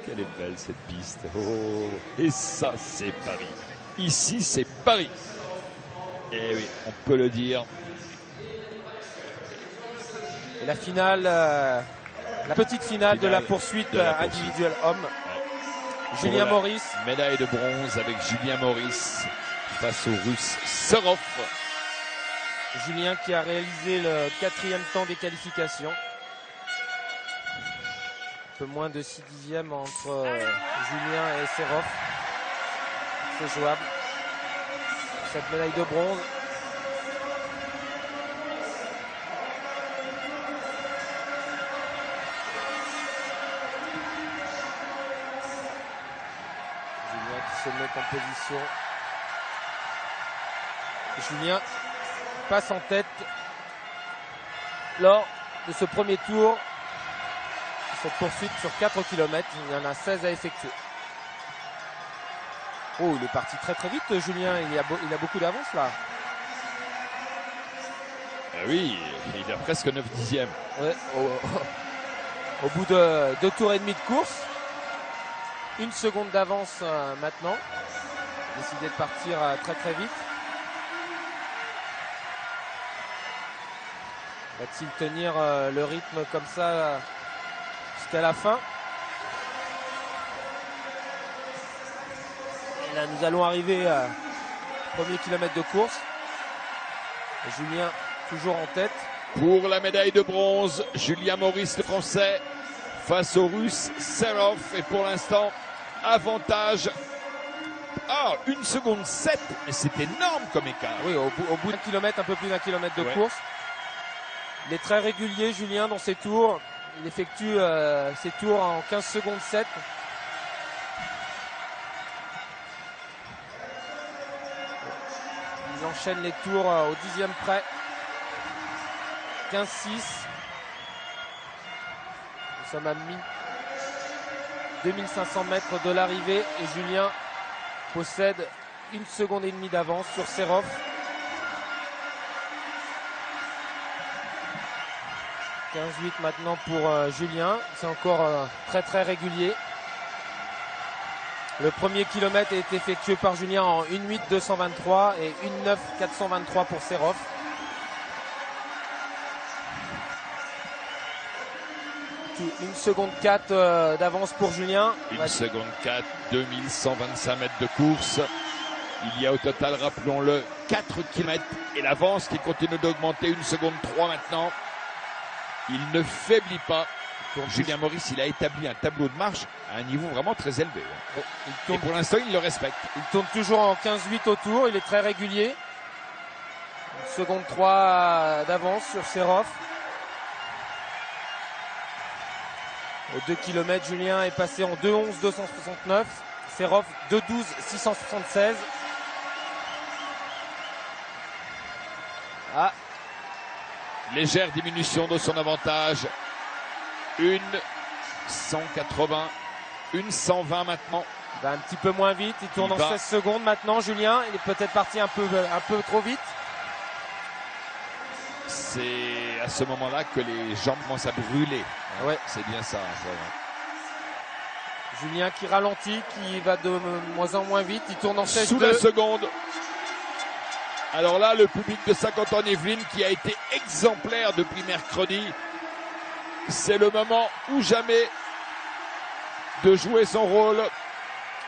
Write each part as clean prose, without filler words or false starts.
qu'elle est belle cette piste. Oh, et ça c'est Paris. Ici c'est Paris. Et oui, on peut le dire. Et la finale, la petite finale de la poursuite individuelle homme. Ouais. Julien Maurice. Médaille de bronze avec Julien Maurice face au Russe Serov. Julien qui a réalisé le 4e temps des qualifications. Un peu moins de 6 dixièmes entre Julien et Serov. C'est jouable. Cette médaille de bronze. Julien qui se met en position. Julien passe en tête lors de ce premier tour. Cette poursuite sur 4 km, il y en a 16 à effectuer. Oh, il est parti très très vite, Julien. Il a beaucoup d'avance là. Oui, il a presque 9 dixièmes. Ouais, au bout de 2 tours et demi de course. 1 seconde d'avance maintenant. Décidé de partir très très vite. Va-t-il tenir le rythme comme ça jusqu'à la fin? Et là, nous allons arriver au premier kilomètre de course. Et Julien toujours en tête. Pour la médaille de bronze, Julien Maurice le français face au russe Serov. Et pour l'instant, avantage. 1 seconde 7. Et c'est énorme comme écart. Oui, au bout d'un kilomètre, un peu plus d'un kilomètre de course. Il est très régulier, Julien, dans ses tours. Il effectue ses tours en 15 secondes 7. Il enchaîne les tours au 10e près. 15-6. Nous sommes à 2500 mètres de l'arrivée et Julien possède 1 seconde et demie d'avance sur Serov. 15-8 maintenant pour Julien. C'est encore très très régulier. Le premier kilomètre a été effectué par Julien en 1:8:223 et 1:9:423 pour Serov. Une seconde 4 d'avance pour Julien. 1 seconde 4, 2125 mètres de course. Il y a au total, rappelons-le, 4 km et l'avance qui continue d'augmenter. 1 seconde 3 maintenant. Il ne faiblit pas. Julien Maurice, il a établi un tableau de marche à un niveau vraiment très élevé. Et pour l'instant, il le respecte. Il tourne toujours en 15-8 au tour. Il est très régulier. 1 seconde 3 d'avance sur Serov. Au 2 km, Julien est passé en 2:11:269. Serov 2:12:676. Légère diminution de son avantage. 1:180. 1:120 maintenant. Il va un petit peu moins vite. Il tourne en 16 secondes maintenant, Julien. Il est peut-être parti un peu trop vite. C'est à ce moment-là que les jambes commencent à brûler. Ouais. C'est bien ça. Julien qui ralentit, qui va de moins en moins vite. Il tourne en 16 sous la seconde. Alors là, le public de Saint-Quentin-en-Yvelines qui a été exemplaire depuis mercredi. C'est le moment ou jamais de jouer son rôle.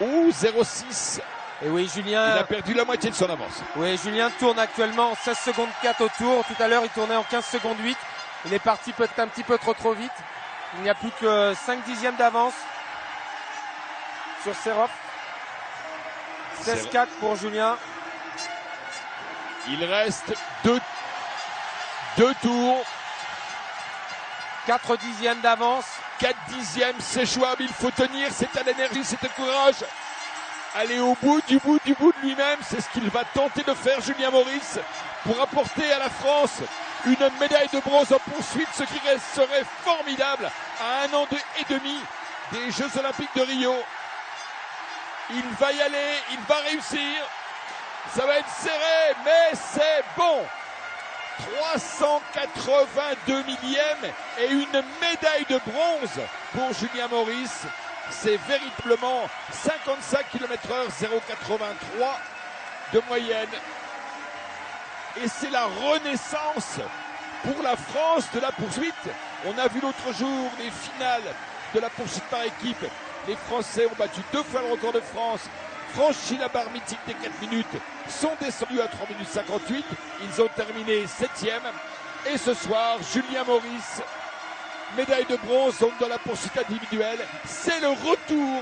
0,6. Et oui, Julien. Il a perdu la moitié de son avance. Oui, Julien tourne actuellement en 16 secondes 4 au tour. Tout à l'heure, il tournait en 15 secondes 8. Il est parti peut-être un petit peu trop vite. Il n'y a plus que 5 dixièmes d'avance sur Serov. 16-4 pour Julien. Il reste deux tours. 4 dixièmes d'avance. 4 dixièmes, c'est jouable. Il faut tenir. C'est à l'énergie, c'est au courage. Aller au bout du bout de lui-même, c'est ce qu'il va tenter de faire Julien Maurice pour apporter à la France une médaille de bronze en poursuite, ce qui serait formidable à 1 an et demi des Jeux Olympiques de Rio. Il va y aller, il va réussir. Ça va être serré, mais c'est bon. 382 millièmes et une médaille de bronze pour Julien Maurice. C'est véritablement 55 km/h, 0,83 de moyenne. Et c'est la renaissance pour la France de la poursuite. On a vu l'autre jour les finales de la poursuite par équipe. Les Français ont battu 2 fois le record de France, franchi la barre mythique des 4 minutes, sont descendus à 3 minutes 58. Ils ont terminé 7e. Et ce soir, Julien Maurice, médaille de bronze donc dans la poursuite individuelle. C'est le retour,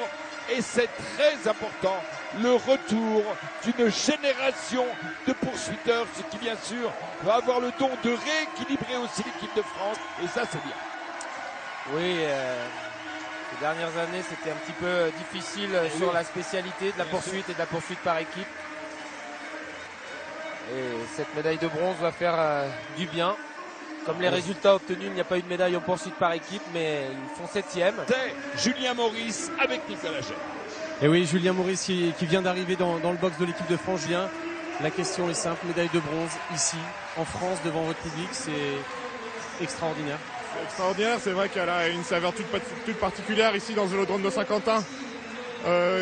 et c'est très important, le retour d'une génération de poursuiteurs, ce qui bien sûr va avoir le don de rééquilibrer aussi l'équipe de France. Et ça, c'est bien. Oui, les dernières années, c'était un petit peu difficile sur la spécialité de la poursuite et de la poursuite par équipe. Et cette médaille de bronze va faire du bien. Comme les résultats obtenus, il n'y a pas eu de médaille en poursuite par équipe, mais ils font 7e. C'est Julien Maurice avec Nicolas Gey. Et oui, Julien Maurice qui vient d'arriver dans le box de l'équipe de France. Julien, la question est simple, médaille de bronze ici, en France, devant votre public, c'est extraordinaire. C'est extraordinaire, c'est vrai qu'elle a une saveur toute particulière ici dans le Vélodrome de Saint-Quentin,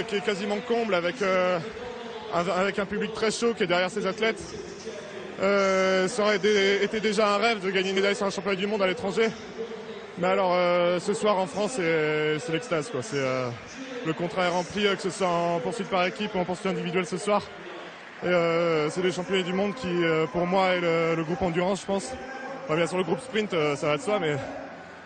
qui est quasiment comble avec un public très chaud qui est derrière ces athlètes. Ça aurait été déjà un rêve de gagner une médaille sur un championnat du monde à l'étranger. Mais alors ce soir en France, c'est l'extase, quoi. Le contrat est rempli, que ce soit en poursuite par équipe ou en poursuite individuelle ce soir. Et c'est les championnats du monde qui, pour moi, est le groupe endurance, je pense. Enfin, bien sûr, le groupe sprint, ça va de soi, mais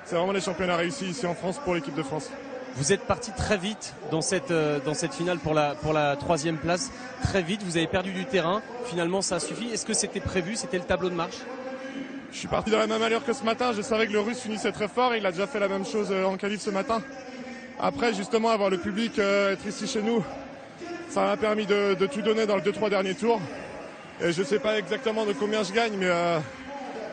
c'est vraiment les championnats réussis ici en France pour l'équipe de France. Vous êtes parti très vite dans cette finale pour la 3e place. Très vite, vous avez perdu du terrain. Finalement, ça a suffi. Est-ce que c'était prévu? C'était le tableau de marche? Je suis parti dans la même allure que ce matin. Je savais que le Russe finissait très fort. Il a déjà fait la même chose en qualif ce matin. Après, justement, avoir le public être ici chez nous, ça m'a permis de tout donner dans les 2-3 derniers tours. Et je ne sais pas exactement de combien je gagne, mais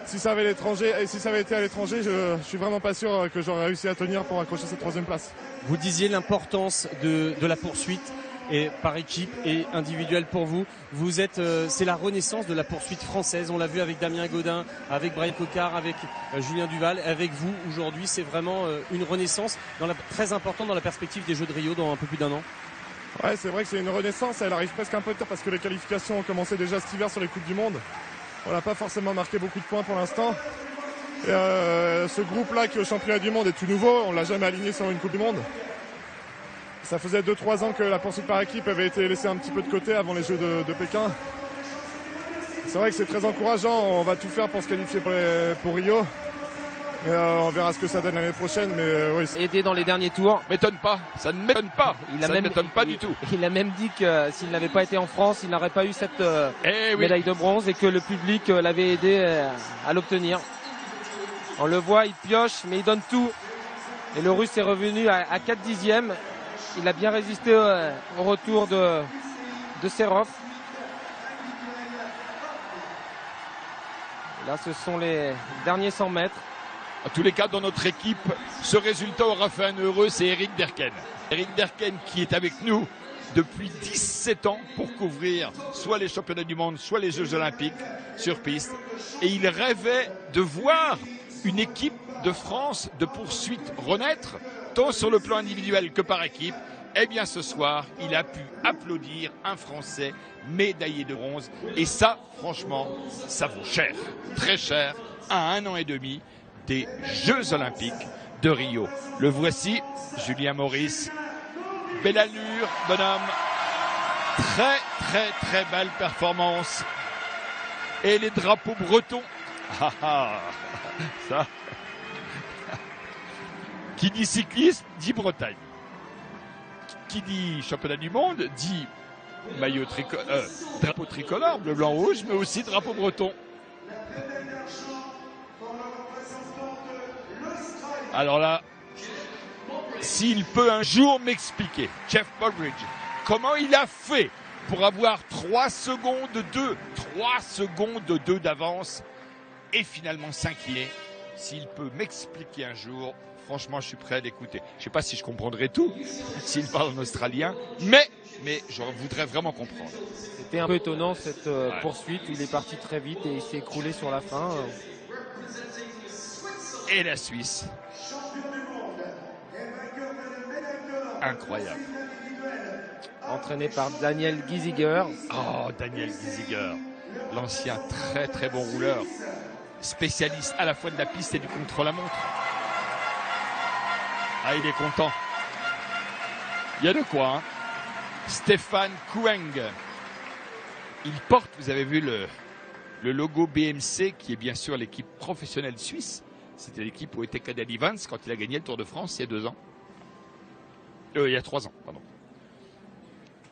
si ça avait été à l'étranger, je suis vraiment pas sûr que j'aurais réussi à tenir pour accrocher cette 3e place. Vous disiez l'importance de la poursuite et par équipe et individuelle pour vous. Vous êtes, c'est la renaissance de la poursuite française. On l'a vu avec Damien Gaudin, avec Brian Coquard, avec Julien Duval, avec vous aujourd'hui. C'est vraiment une renaissance très importante dans la perspective des Jeux de Rio dans un peu plus d'1 an. Ouais, c'est vrai que c'est une renaissance. Elle arrive presque un peu tard parce que les qualifications ont commencé déjà cet hiver sur les Coupes du Monde. On n'a pas forcément marqué beaucoup de points pour l'instant. Et ce groupe-là qui est au championnat du monde est tout nouveau. On ne l'a jamais aligné sur une Coupe du Monde. Ça faisait 2-3 ans que la poursuite par équipe avait été laissée un petit peu de côté avant les Jeux de Pékin. C'est vrai que c'est très encourageant. On va tout faire pour se qualifier pour Rio. Et, on verra ce que ça donne l'année prochaine. Mais oui. Aidé dans les derniers tours. M'étonne pas, ça ne m'étonne pas. Ça ne m'étonne pas du tout. Il a même dit que s'il n'avait pas été en France, il n'aurait pas eu cette médaille de bronze et que le public l'avait aidé à l'obtenir. On le voit, il pioche, mais il donne tout. Et le Russe est revenu à 4 dixièmes. Il a bien résisté au retour de Serov. Là, ce sont les derniers 100 mètres. En tous les cas, dans notre équipe, ce résultat aura fait un heureux, c'est Eric Derken. Eric Derken qui est avec nous depuis 17 ans pour couvrir soit les championnats du monde, soit les Jeux olympiques sur piste. Et il rêvait de voir une équipe de France de poursuite renaître, tant sur le plan individuel que par équipe. Eh bien, ce soir, il a pu applaudir un Français médaillé de bronze. Et ça, franchement, ça vaut cher, très cher, à 1 an et demi des Jeux olympiques de Rio. Le voici, Julien Maurice. Belle allure, bonhomme. Très, très, très belle performance. Et les drapeaux bretons. Ah, ah, ça. Qui dit cyclisme, dit Bretagne. Qui dit championnat du monde, dit drapeau tricolore, bleu, blanc, rouge, mais aussi drapeau breton. Alors là, s'il peut un jour m'expliquer, Jeff Baldridge, comment il a fait pour avoir 3 secondes 2 d'avance et finalement s'incliner, s'il peut m'expliquer un jour, franchement, je suis prêt à l'écouter. Je ne sais pas si je comprendrai tout, s'il parle en australien, mais je voudrais vraiment comprendre. C'était un peu étonnant cette poursuite où il est parti très vite et il s'est écroulé sur la fin. Et la Suisse. incroyable. Entraîné par Daniel Giesiger. Oh, Daniel Giesiger, l'ancien très très bon rouleur, spécialiste à la fois de la piste et du contre-la-montre. Ah, il est content. Il y a de quoi, hein. Stéphane Koueng. Il porte, vous avez vu le logo BMC, qui est bien sûr l'équipe professionnelle suisse. C'était l'équipe où était Cadel Evans quand il a gagné le Tour de France il y a 2 ans. Il y a 3 ans, pardon.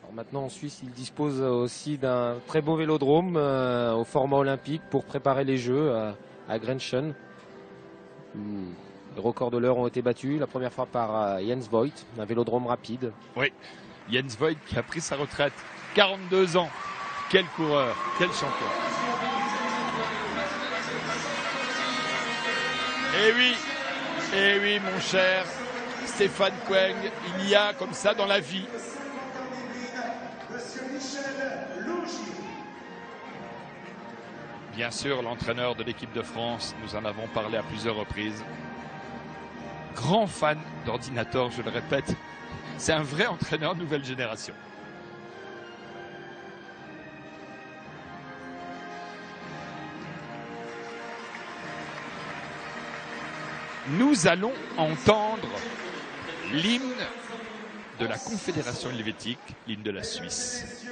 Alors maintenant en Suisse, il dispose aussi d'un très beau vélodrome au format olympique pour préparer les Jeux à Grenchen. Les records de l'heure ont été battus, la première fois par Jens Voigt, un vélodrome rapide. Oui, Jens Voigt qui a pris sa retraite, 42 ans. Quel coureur, quel champion. Eh oui, mon cher Stéphane Koueng, il y a comme ça dans la vie. Bien sûr, l'entraîneur de l'équipe de France, nous en avons parlé à plusieurs reprises. Grand fan d'ordinateur, je le répète. C'est un vrai entraîneur nouvelle génération. Nous allons entendre l'hymne de la Confédération helvétique, l'hymne de la Suisse.